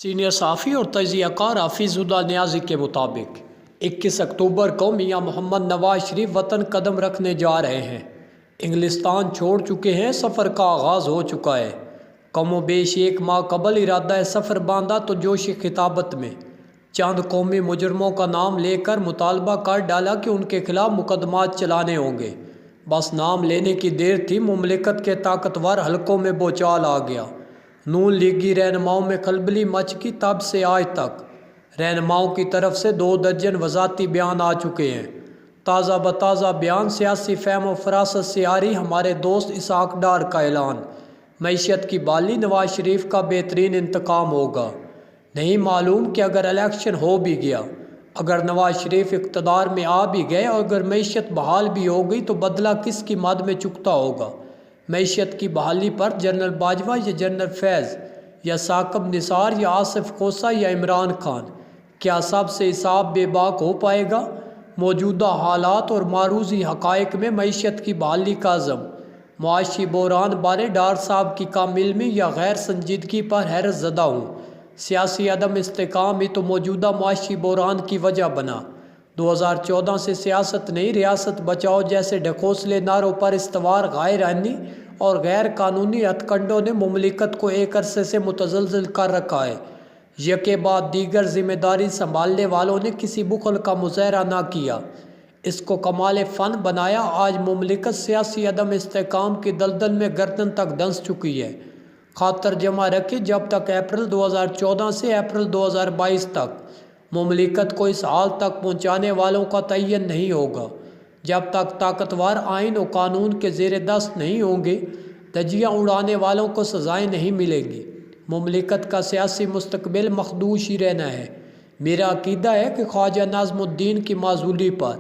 Senior صحافی اور تجزیہ کار حفیظ اللہ نیازی کے مطابق 21 اکتوبر کو میاں محمد نواز شریف وطن قدم رکھنے جا رہے ہیں۔ انگلستان چھوڑ چکے ہیں، سفر کا آغاز ہو چکا ہے۔ کم و بیش ایک ماہ قبل ارادہ سفر باندھا تو جوش خطابت میں چند قومی مجرموں کا نام لے کر مطالبہ کر ڈالا کہ ان کے خلاف مقدمات چلانے ہوں گے۔ بس نام لینے کی دیر تھی، مملکت کے طاقتور حلقوں میں بھونچال آ گیا۔ نون لیگی رہنماؤں میں خلبلی مچ کی، تب سے آج تک رہنماؤں کی طرف سے 2 درجن وضاحتی بیان آ چکے ہیں۔ تازہ بتازہ بیان سیاسی فہم و فراست سے آ رہی ہمارے دوست اسحاق ڈار کا اعلان: معیشت کی بحالی نواز شریف کا بہترین انتقام ہوگا۔ نہیں معلوم کہ اگر الیکشن ہو بھی گیا، اگر نواز شریف اقتدار میں آ بھی گئے اور اگر معیشت بحال بھی ہو گئی تو بدلہ کس کی مد میں چکتا ہوگا؟ معیشت کی بحالی پر جنرل باجوہ یا جنرل فیض یا ثاقب نثار یا آصف کوسہ یا عمران خان؟ کیا سب سے حساب بے باک ہو پائے گا؟ موجودہ حالات اور معروضی حقائق میں معیشت کی بحالی کا عزم، معاشی بحران بارے ڈار صاحب کی کم علمی یا غیر سنجیدگی پر حیرت زدہ ہوں۔ سیاسی عدم استحکام ہی تو موجودہ معاشی بحران کی وجہ بنا۔ 2014 سے سیاست نہیں، ریاست بچاؤ جیسے ڈھکوسلے نعروں پر استوار غیر آئینی اور غیر قانونی ہتھ کنڈوں نے مملکت کو ایک عرصے سے متزلزل کر رکھا ہے۔ یکے بعد دیگر ذمہ داری سنبھالنے والوں نے کسی بخل کا مظاہرہ نہ کیا، اس کو کمال فن بنایا۔ آج مملکت سیاسی عدم استحکام کی دلدل میں گردن تک دھنس چکی ہے۔ خاطر جمع رکھے، جب تک اپریل 2014 سے اپریل 2022 تک مملکت کو اس حال تک پہنچانے والوں کا تعین نہیں ہوگا، جب تک طاقتور آئین و قانون کے زیر دست نہیں ہوں گے، دھجیاں اڑانے والوں کو سزائیں نہیں ملیں گی، مملکت کا سیاسی مستقبل مخدوش ہی رہنا ہے۔ میرا عقیدہ ہے کہ خواجہ نظم الدین کی معزولی پر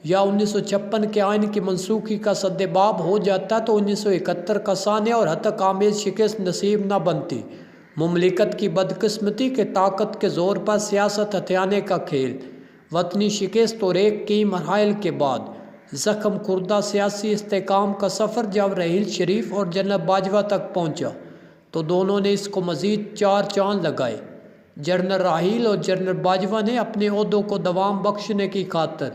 یا 1956 کے آئین کی منسوخی کا سدباب ہو جاتا تو 1971 کا سانحہ اور ہتک آمیز شکست نصیب نہ بنتی۔ مملکت کی بدقسمتی کے طاقت کے زور پر سیاست ہتھیانے کا کھیل، وطنی شکست اور ایک کئی مراحل کے بعد زخم خوردہ سیاسی استحکام کا سفر جب رحیل شریف اور جنرل باجوہ تک پہنچا تو دونوں نے اس کو مزید 4 چاند لگائے۔ جنرل راحیل اور جنرل باجوہ نے اپنے عہدوں کو دوام بخشنے کی خاطر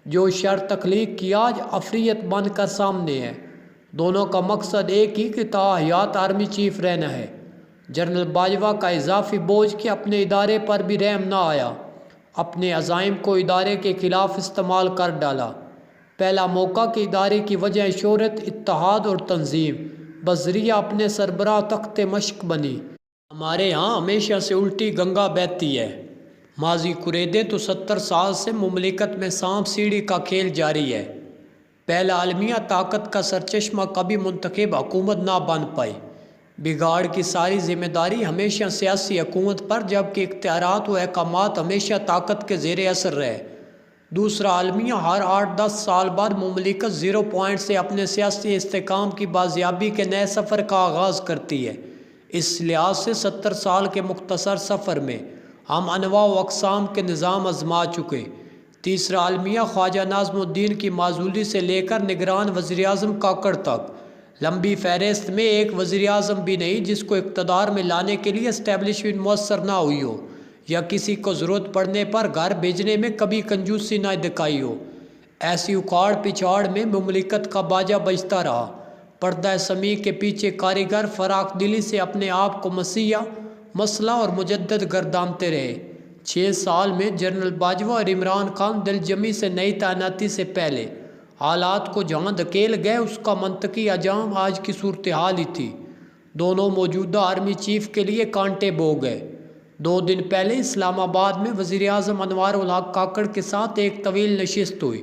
جو شر تخلیق کی آج افریت بن کر سامنے ہے۔ دونوں کا مقصد ایک ہی کہ تاحیات آرمی چیف رہنا ہے۔ جنرل باجوہ کا اضافی بوجھ کہ اپنے ادارے پر بھی رحم نہ آیا، اپنے عزائم کو ادارے کے خلاف استعمال کر ڈالا۔ پہلا موقع کہ ادارے کی وجہ شہرت، اتحاد اور تنظیم بذریعہ اپنے سربراہ تخت مشق بنی۔ ہمارے ہاں ہمیشہ سے الٹی گنگا بہتی ہے۔ ماضی کریدے تو 70 سال سے مملکت میں سانپ سیڑھی کا کھیل جاری ہے۔ پہلا المیہ طاقت کا سرچشمہ کبھی منتخب حکومت نہ بن پائی۔ بگاڑ کی ساری ذمہ داری ہمیشہ سیاسی حکومت پر، جبکہ اختیارات و احکامات ہمیشہ طاقت کے زیر اثر رہے۔ دوسرا المیہ ہر 8-10 سال بعد مملکت 0 پوائنٹ سے اپنے سیاسی استحکام کی بازیابی کے نئے سفر کا آغاز کرتی ہے۔ اس لحاظ سے 70 سال کے مختصر سفر میں ہم انواع و اقسام کے نظام آزما چکے۔ تیسرا المیہ خواجہ نظم الدین کی معزولی سے لے کر نگران وزیراعظم کاکڑ تک لمبی فہرست میں ایک وزیراعظم بھی نہیں جس کو اقتدار میں لانے کے لیے اسٹیبلشمنٹ میسر نہ ہوئی ہو یا کسی کو ضرورت پڑنے پر گھر بھیجنے میں کبھی کنجوسی نہ دکھائی ہو۔ ایسی اکھاڑ پچھاڑ میں مملکت کا باجا بجتا رہا۔ پردہ سمیع کے پیچھے کاریگر فراخ دلی سے اپنے آپ کو مسیحا، مسلح اور مجدد گردانتے رہے۔ 6 سال میں جنرل باجوہ اور عمران خان دل جمی سے نئی تعیناتی سے پہلے حالات کو جہاں دھکیل گئے، اس کا منطقی انجام آج کی صورتحال ہی تھی۔ دونوں موجودہ آرمی چیف کے لیے کانٹے بو گئے۔ 2 دن پہلے اسلام آباد میں وزیراعظم انوار الحق کاکڑ کے ساتھ ایک طویل نشست ہوئی۔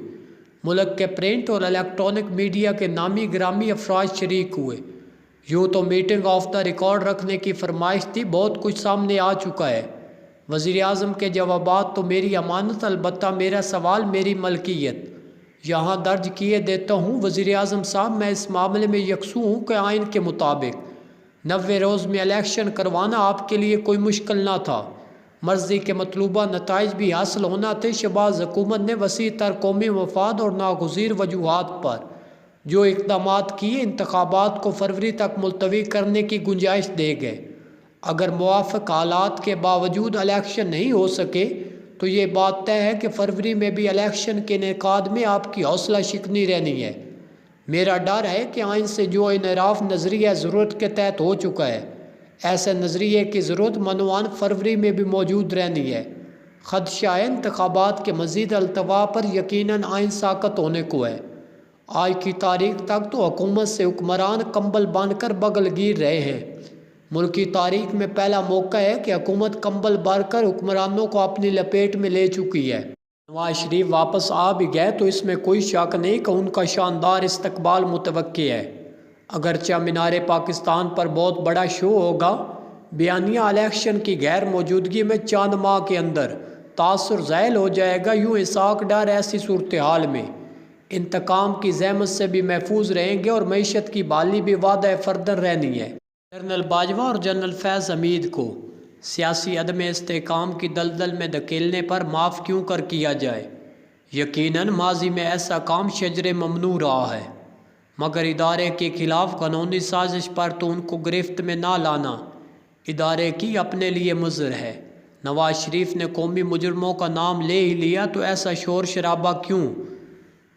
ملک کے پرنٹ اور الیکٹرانک میڈیا کے نامی گرامی افراد شریک ہوئے۔ یوں تو میٹنگ آف دا ریکارڈ رکھنے کی فرمائش تھی، بہت کچھ سامنے آ چکا ہے۔ وزیراعظم کے جوابات تو میری امانت، البتہ میرا سوال میری ملکیت۔ یہاں درج کیے دیتا ہوں وزیراعظم صاحب، میں اس معاملے میں یکسو ہوں کہ آئین کے مطابق 90 روز میں الیکشن کروانا آپ کے لیے کوئی مشکل نہ تھا۔ مرضی کے مطلوبہ نتائج بھی حاصل ہونا تھے۔ شہباز حکومت نے وسیع تر قومی مفاد اور ناگزیر وجوہات پر جو اقدامات کیے، انتخابات کو فروری تک ملتوی کرنے کی گنجائش دے گئے۔ اگر موافق حالات کے باوجود الیکشن نہیں ہو سکے تو یہ بات طے ہے کہ فروری میں بھی الیکشن کے انعقاد میں آپ کی حوصلہ شکنی رہنی ہے۔ میرا ڈر ہے کہ آئین سے جو انحراف نظریہ ضرورت کے تحت ہو چکا ہے، ایسے نظریے کی ضرورت منوان فروری میں بھی موجود رہنی ہے۔ خدشہ انتخابات کے مزید التوا پر یقیناً آئین ساقط ہونے کو ہے۔ آج کی تاریخ تک تو حکومت سے حکمران کمبل باندھ کر بغل گیر رہے ہیں۔ ملکی تاریخ میں پہلا موقع ہے کہ حکومت کمبل باندھ کر حکمرانوں کو اپنی لپیٹ میں لے چکی ہے۔ نواز شریف واپس آ بھی گئے تو اس میں کوئی شک نہیں کہ ان کا شاندار استقبال متوقع ہے۔ اگرچہ مینار پاکستان پر بہت بڑا شو ہوگا، بیانیہ الیکشن کی غیر موجودگی میں چند ماہ کے اندر تاثر ذیل ہو جائے گا۔ یوں اسحاق ڈار ایسی صورتحال میں انتقام کی زحمت سے بھی محفوظ رہیں گے اور معیشت کی بحالی بھی وعدہ فردن رہنی ہے۔ جنرل باجوہ اور جنرل فیض حمید کو سیاسی عدم استحکام کی دلدل میں دھکیلنے پر معاف کیوں کیا جائے؟ یقیناً ماضی میں ایسا کام شجر ممنوع رہا ہے، مگر ادارے کے خلاف قانونی سازش پر تو ان کو گرفت میں نہ لانا ادارے کی اپنے لیے مضر ہے۔ نواز شریف نے قومی مجرموں کا نام لے ہی لیا تو ایسا شور شرابہ کیوں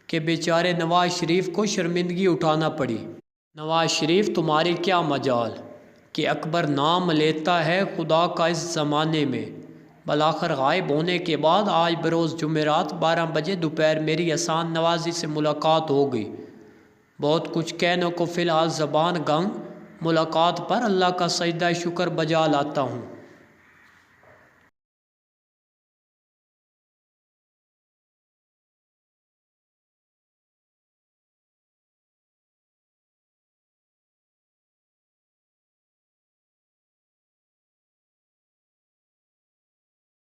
کہ بیچارے نواز شریف کو شرمندگی اٹھانا پڑی۔ نواز شریف تمہاری کیا مجال کہ اکبر نام لیتا ہے خدا کا اس زمانے میں۔ بالآخر غائب ہونے کے بعد آج بروز جمعرات 12 بجے دوپہر میری احسان نوازی سے ملاقات ہو گئی۔ بہت کچھ کہنے کو فی الحال زبان گنگ، ملاقات پر اللہ کا سجدہ شکر بجا لاتا ہوں۔